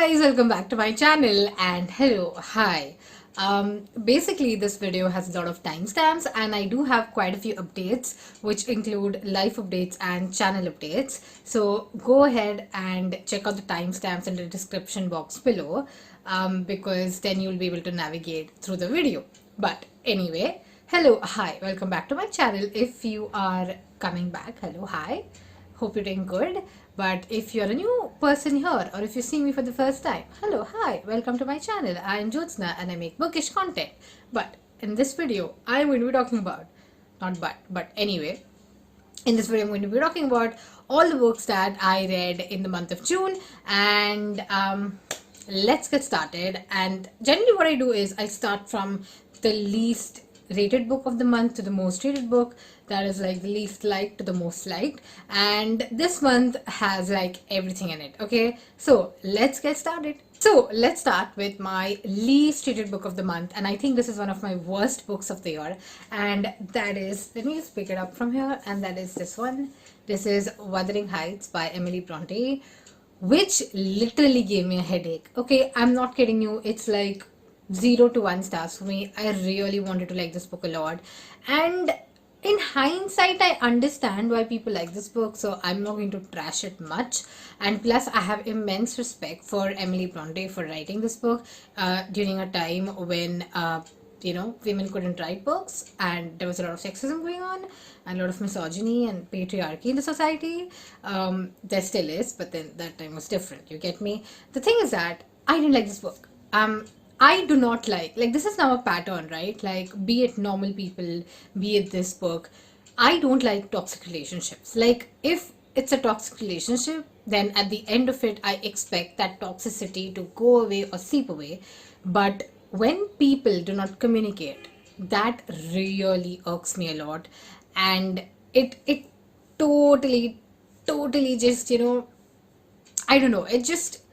guys, welcome back to my channel and hello, hi. Basically this video has a lot of timestamps and I do have quite a few updates which include life updates and channel updates. So go ahead and check out the timestamps in the description box below because then you'll be able to navigate through the video. But anyway, hello, hi, welcome back to my channel. If you are coming back, hello, hi. Hope you're doing good. But if you're a new person here or if you're seeing me for the first time, hello, hi, welcome to my channel. I'm Jyotsna and I make bookish content. But in this video, I'm going to be talking about, but anyway, in this video, I'm going to be talking about all the books that I read in the month of June. And let's get started. And generally what I do is I start from the least rated book of the month to the most rated book, that is like the least liked to the most liked, and this month has like everything in it. Okay, so let's get started. So let's start with my least rated book of the month, and I think this is one of my worst books of the year, and that is, let me just pick it up from here, and that is this one. This is Wuthering Heights by Emily Bronte, which literally gave me a headache. Okay, I'm not kidding you, it's like 0 to 1 stars for me. I really wanted to like this book a lot, and in hindsight I understand why people like this book, so I'm not going to trash it much. And plus I have immense respect for Emily Bronte for writing this book during a time when women couldn't write books and there was a lot of sexism going on and a lot of misogyny and patriarchy in the society. There still is, but then that time was different, you get me. The thing is that I didn't like this book. I do not like this is now a pattern, right? Like, be it normal people, be it this book, I don't like toxic relationships. Like, if it's a toxic relationship, then at the end of it, I expect that toxicity to go away or seep away. But when people do not communicate, that really irks me a lot. And it totally just, I don't know, it just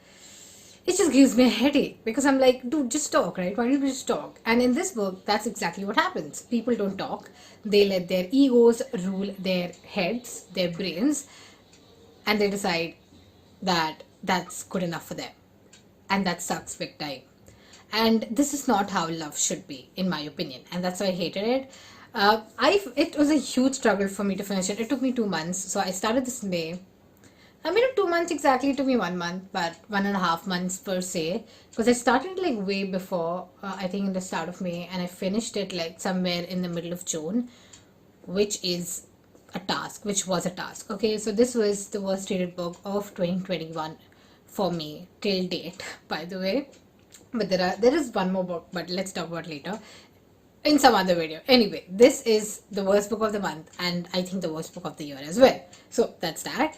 gives me a headache because I'm like, dude, just talk, right? Why don't you just talk? And in this book, that's exactly what happens. People don't talk. They let their egos rule their heads, their brains, and they decide that that's good enough for them. And that sucks big time. And this is not how love should be, in my opinion. And that's why I hated it. It was a huge struggle for me to finish it. It took me 2 months. So I started this in May. I mean, 2 months exactly, it took me 1 month, but 1.5 months per se, because I started like way before, I think in the start of May, and I finished it like somewhere in the middle of June, which was a task. Okay, so this was the worst rated book of 2021 for me till date, by the way. But there is one more book, but let's talk about later in some other video. Anyway, this is the worst book of the month and I think the worst book of the year as well. So that's that.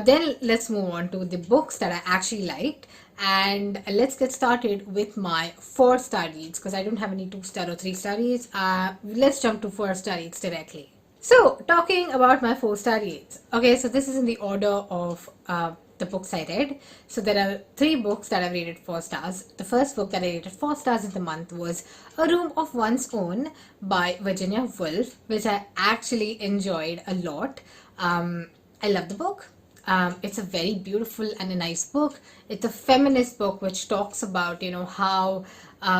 Then let's move on to the books that I actually liked, and let's get started with my 4-star reads because I don't have any 2-star or 3-star reads. Let's jump to 4-star reads directly. So talking about my 4-star reads. Okay, so this is in the order of the books I read. So there are 3 books that I rated 4 stars. The first book that I rated 4 stars in the month was A Room of One's Own by Virginia Woolf, which I actually enjoyed a lot. I love the book. It's a very beautiful and a nice book. It's a feminist book which talks about, how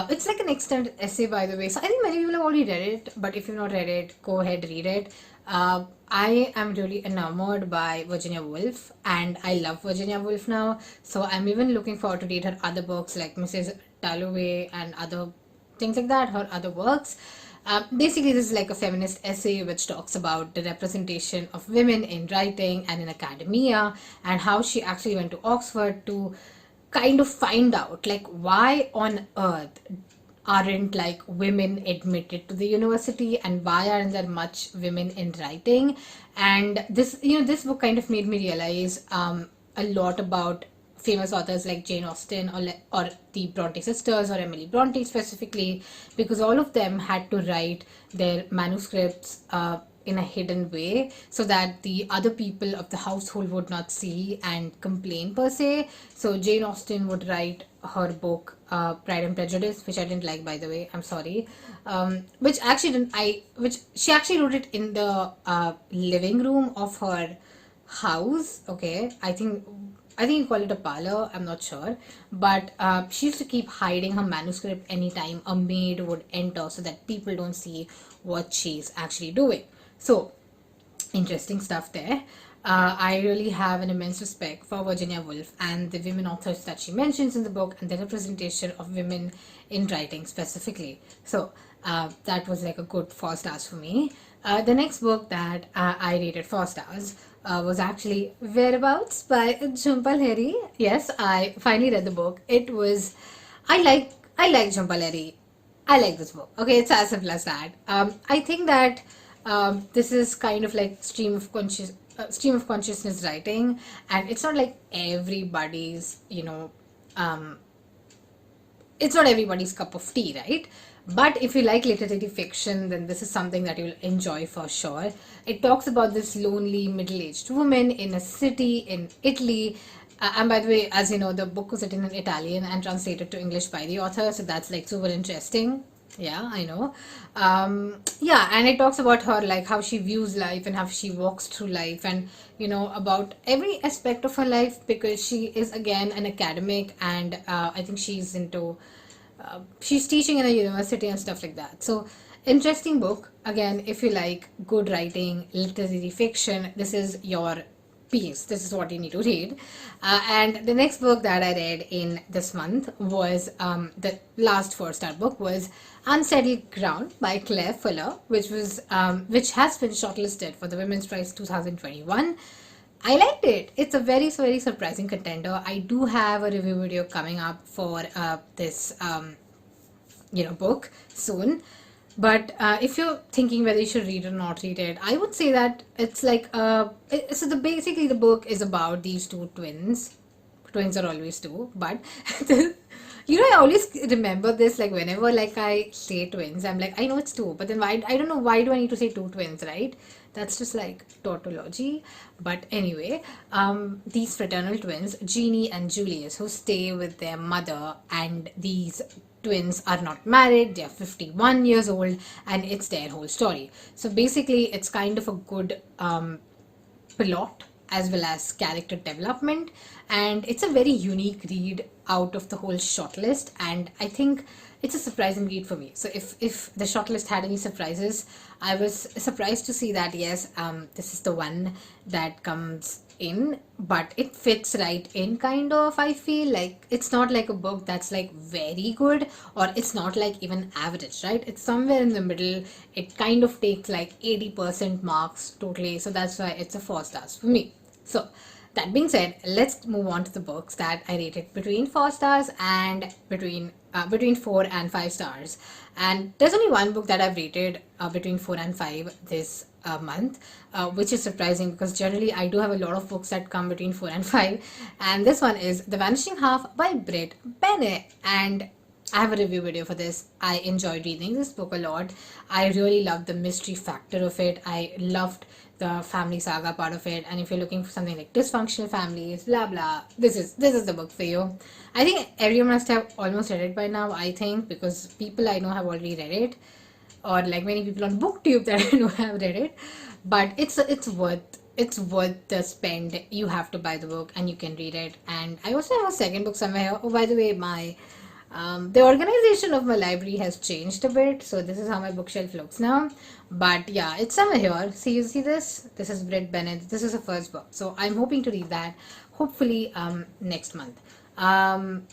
it's like an extended essay, by the way. So I think many people have already read it, but if you've not read it, go ahead, read it. I am really enamored by Virginia Woolf and I love Virginia Woolf now. So I'm even looking forward to read her other books like Mrs. Dalloway and other things like that, her other works. Basically, this is like a feminist essay which talks about the representation of women in writing and in academia and how she actually went to Oxford to kind of find out like why on earth aren't like women admitted to the university and why aren't there much women in writing. And this book kind of made me realize a lot about famous authors like Jane Austen or the Bronte sisters or Emily Bronte specifically, because all of them had to write their manuscripts in a hidden way so that the other people of the household would not see and complain per se. So Jane Austen would write her book Pride and Prejudice, which I didn't like, by the way, I'm sorry, which she actually wrote it in the living room of her house. Okay, I think I think you call it a parlor, I'm not sure. But she used to keep hiding her manuscript anytime a maid would enter so that people don't see what she's actually doing. So, interesting stuff there. I really have an immense respect for Virginia Woolf and the women authors that she mentions in the book and the representation of women in writing specifically. So that was like a good 4 stars for me. The next book that I rated 4 stars was actually Whereabouts by Jhumpal Harry. Yes, I finally read the book. I like Jhumpal Harry. I like this book. Okay, it's as simple as that. I think that this is kind of like stream of consciousness writing, and it's not like everybody's, um, it's not everybody's cup of tea, right? But if you like literary fiction, then this is something that you'll enjoy for sure. It talks about this lonely middle-aged woman in a city in Italy. And by the way, as you know, the book was written in Italian and translated to English by the author, so that's like super interesting. Yeah, I know. Yeah, and it talks about her, like how she views life and how she walks through life, and about every aspect of her life, because she is again an academic, and I think she's teaching in a university and stuff like that. So, interesting book. Again, if you like good writing, literary fiction, this is your piece. This is what you need to read. And the next book that I read in this month was the last 4 star book was Unsettled Ground by Claire Fuller, which has been shortlisted for the Women's Prize 2021. I liked it. It's a very, very surprising contender. I do have a review video coming up for this, book soon. But if you're thinking whether you should read it or not read it, I would say that it's like basically the book is about these two twins. Twins are always two, but I always remember this, like whenever like I say twins, I'm like, I know it's two, but then why, I don't know, why do I need to say two twins, right? That's just like tautology. But anyway, these fraternal twins, Jeannie and Julius, who stay with their mother, and these twins are not married, they're 51 years old, and it's their whole story. So basically, it's kind of a good plot as well as character development, and it's a very unique read out of the whole shortlist, and I think it's a surprising read for me. So if the shortlist had any surprises, I was surprised to see that yes, this is the one that comes in, but it fits right in, kind of. I feel like it's not like a book that's like very good, or it's not like even average, right? It's somewhere in the middle. It kind of takes like 80% marks totally, so that's why it's a 4 stars for me. So that being said, let's move on to the books that I rated between 4 stars and between 4 and 5 stars. And there's only one book that I've rated between 4 and 5 this month, which is surprising because generally I do have a lot of books that come between 4 and 5. And this one is The Vanishing Half by Britt Bennett. And I have a review video for this. I enjoyed reading this book a lot. I really loved the mystery factor of it. I loved the family saga part of it. And if you're looking for something like dysfunctional families, blah blah, this is the book for you. I think everyone must have almost read it by now, I think, because people I know have already read it, or like many people on BookTube that I know have read it. But it's worth the spend. You have to buy the book and you can read it. And I also have a second book somewhere. Oh, by the way, my the organization of my library has changed a bit, so this is how my bookshelf looks now. But yeah, it's somewhere here. See, you see this? This is Britt Bennett. This is the first book, so I'm hoping to read that hopefully next month. And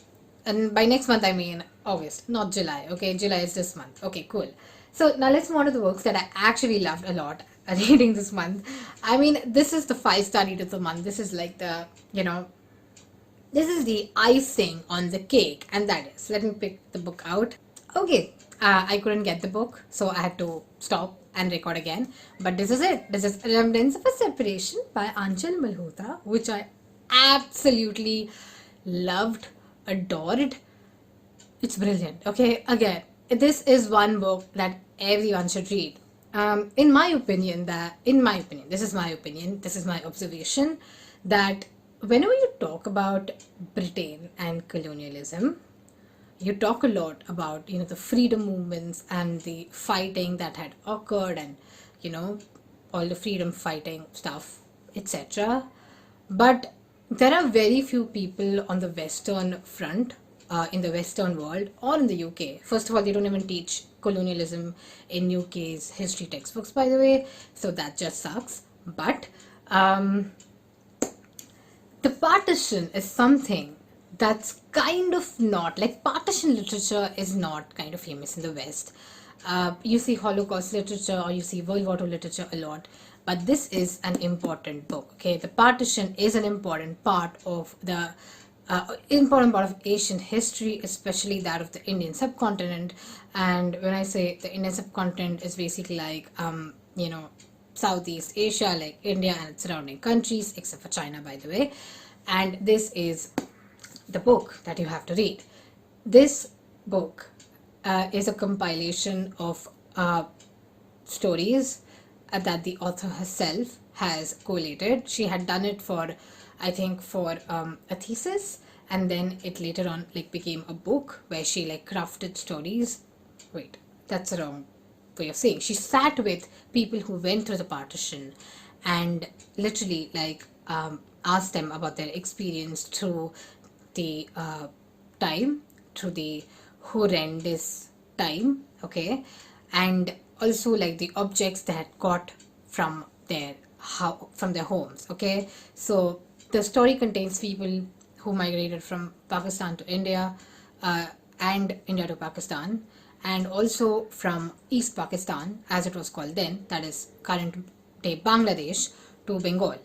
by next month I mean August, not July. Okay, July is this month. Okay, cool. So now let's move on to the books that I actually loved a lot reading this month. I mean, this is the 5 star read of the month. This is like the this is the icing on the cake, and that is, let me pick the book out. Okay, I couldn't get the book, so I had to stop and record again. But this is it. This is Remnants of a Separation by Anchal Malhotra, which I absolutely loved, adored. It's brilliant. Okay, again, this is one book that everyone should read. In my opinion, this is my opinion, this is my observation, that whenever you talk about Britain and colonialism, you talk a lot about the freedom movements and the fighting that had occurred, and all the freedom fighting stuff, etc. But there are very few people on the Western front, in the Western world or in the UK. First of all, they don't even teach colonialism in UK's history textbooks, by the way, so that just sucks. But the partition is something that's kind of not like partition literature is not kind of famous in the West. You see Holocaust literature or you see World War II literature a lot, but this is an important book. Okay, the partition is an important part of the important part of Asian history, especially that of the Indian subcontinent. And when I say the Indian subcontinent, is basically like Southeast Asia, like India and its surrounding countries, except for China, by the way. And this is the book that you have to read. This book is a compilation of stories that the author herself has collated. She had done it for, I think, for a thesis, and then it later on like became a book where she like crafted stories. Wait, that's the wrong way of saying. She sat with people who went through the partition and literally like asked them about their experience through the time, through the horrendous time, okay, and also like the objects they had got from their homes, okay. So the story contains people who migrated from Pakistan to India, and India to Pakistan, and also from East Pakistan, as it was called then, that is current day Bangladesh, to Bengal.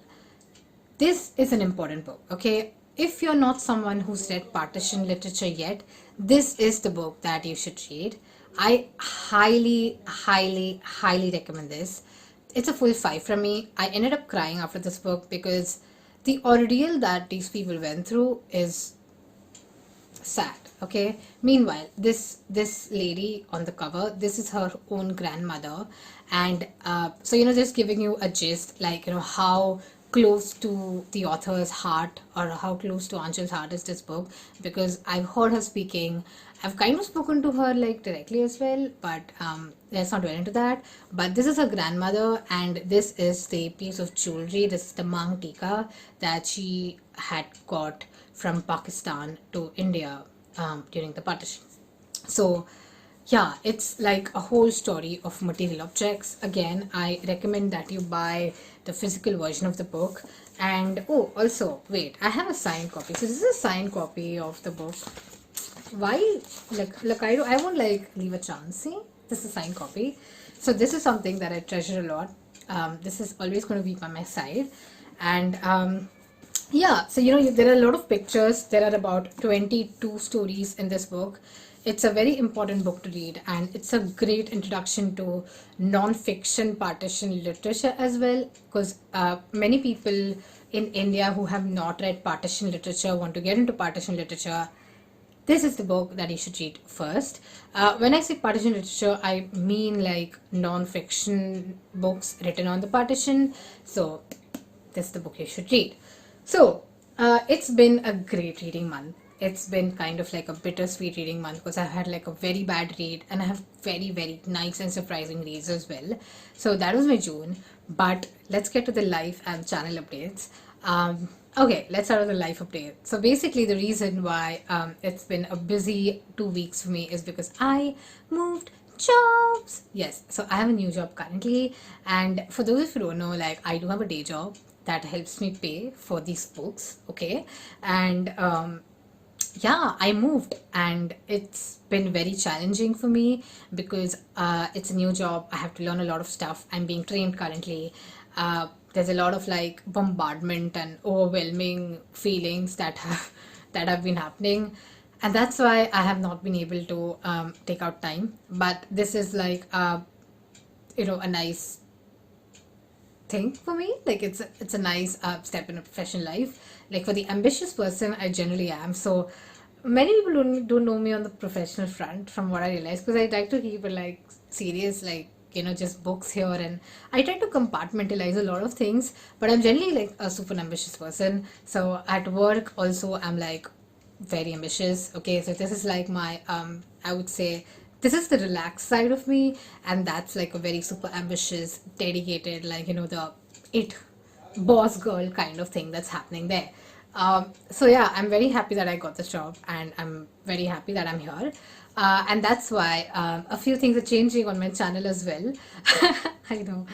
This is an important book, okay? If you're not someone who's read partition literature yet, this is the book that you should read. I highly, highly, highly recommend this. It's a full 5 from me. I ended up crying after this book because the ordeal that these people went through is sad, okay. Meanwhile, this lady on the cover, this is her own grandmother, and so just giving you a gist, like how close to the author's heart or how close to Anchal's heart is this book, because I've heard her speaking. I've kind of spoken to her like directly as well, but let's not dwell into that. But this is her grandmother, and this is the piece of jewelry. This is the Mang Tika that she had got from Pakistan to India during the partition. So yeah, it's like a whole story of material objects. Again, I recommend that you buy the physical version of the book. And oh, also, wait, I have a signed copy. So this is a signed copy of the book. Why? Like I won't like leave a chance. See, this is a signed copy. So this is something that I treasure a lot. This is always going to be by my side. And yeah, so there are a lot of pictures. There are about 22 stories in this book. It's a very important book to read, and it's a great introduction to non-fiction partition literature as well, because many people in India who have not read partition literature want to get into partition literature. This is the book that you should read first. When I say partition literature, I mean like non-fiction books written on the partition. So this is the book you should read. So it's been a great reading month. It's been kind of like a bittersweet reading month because I've had like a very bad read and I have very, very nice and surprising reads as well. So that was my June. But let's get to the life and channel updates. Okay, let's start with the life update. So basically the reason why it's been a busy 2 weeks for me is because I moved jobs. Yes, so I have a new job currently, and for those of you who don't know, like I do have a day job that helps me pay for these books, okay? And yeah, I moved and it's been very challenging for me because it's a new job. I have to learn a lot of stuff. I'm being trained currently. There's a lot of like bombardment and overwhelming feelings that have been happening, and that's why I have not been able to take out time. But this is like a nice thing for me. Like it's a nice step in a professional life. Like for the ambitious person I generally am. So many people don't know me on the professional front, from what I realize, because I try to keep it like serious, like just books here, and I try to compartmentalize a lot of things, but I'm generally like a super ambitious person. So at work also I'm like very ambitious. Okay, so this is like my I would say this is the relaxed side of me, and that's like a very super ambitious, dedicated, like the it boss girl kind of thing that's happening there. So yeah, I'm very happy that I got this job, and I'm very happy that I'm here. And that's why a few things are changing on my channel as well. I know,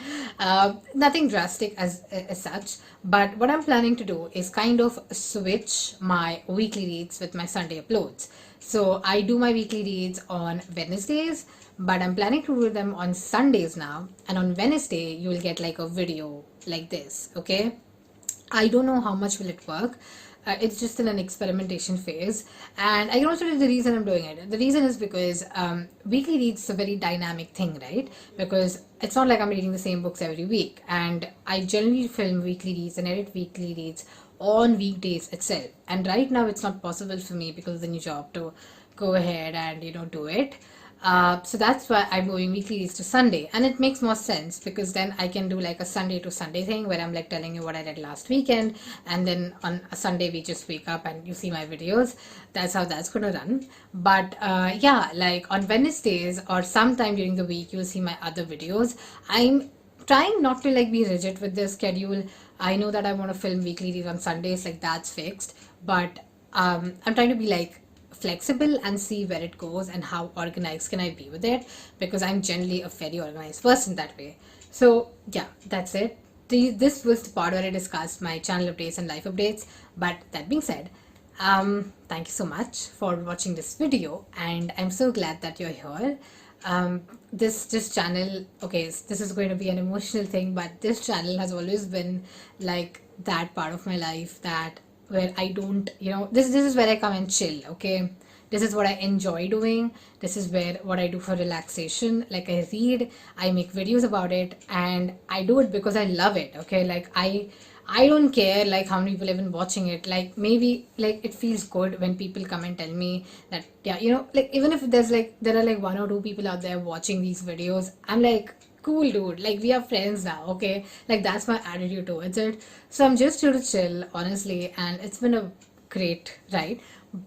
nothing drastic as such, but what I'm planning to do is kind of switch my weekly reads with my Sunday uploads. So I do my weekly reads on Wednesdays, but I'm planning to do them on Sundays now. And on Wednesday, you will get like a video like this, okay? I don't know how much will it work. It's just in an experimentation phase, and I can also tell you the reason I'm doing it. The reason is because weekly reads is a very dynamic thing, right? Because it's not like I'm reading the same books every week, and I generally film weekly reads and edit weekly reads on weekdays itself. And right now, it's not possible for me because of the new job to go ahead and do it. So that's why I'm moving weekly reads to Sunday, and it makes more sense because then I can do like a Sunday to Sunday thing where I'm like telling you what I read last weekend, and then on a Sunday we just wake up and you see my videos. That's how that's gonna run. But yeah, like on Wednesdays or sometime during the week, you'll see my other videos. I'm trying not to like be rigid with this schedule. I know that I want to film weekly reads on Sundays, like that's fixed, but I'm trying to be like flexible and see where it goes and how organized can I be with it, because I'm generally a very organized person that way. So yeah, that's it. This was the part where I discussed my channel updates and life updates. But that being said, thank you so much for watching this video, and I'm so glad that you're here. This channel, okay, this is going to be an emotional thing, but this channel has always been like that part of my life that where I don't, this is where I come and chill, okay? This is what I enjoy doing. This is where what I do for relaxation. Like I read, I make videos about it, and I do it because I love it, okay? Like I don't care like how many people have been watching it. Like maybe like it feels good when people come and tell me that, yeah, like even if there are like one or two people out there watching these videos, I'm like, cool dude, like we are friends now, okay? Like that's my attitude towards it. So I'm just here to chill, honestly, and it's been a great ride.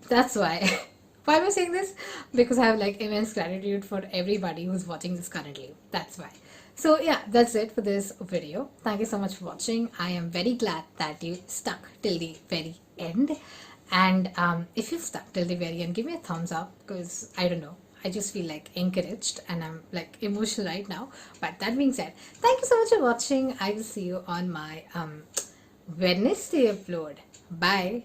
That's why. Why am I saying this? Because I have like immense gratitude for everybody who's watching this currently. That's why. So yeah, that's it for this video. Thank you so much for watching. I am very glad that you stuck till the very end. And if you've stuck till the very end, give me a thumbs up, because I don't know, I just feel like encouraged and I'm like emotional right now. But that being said, thank you so much for watching. I will see you on my Wednesday upload. Bye.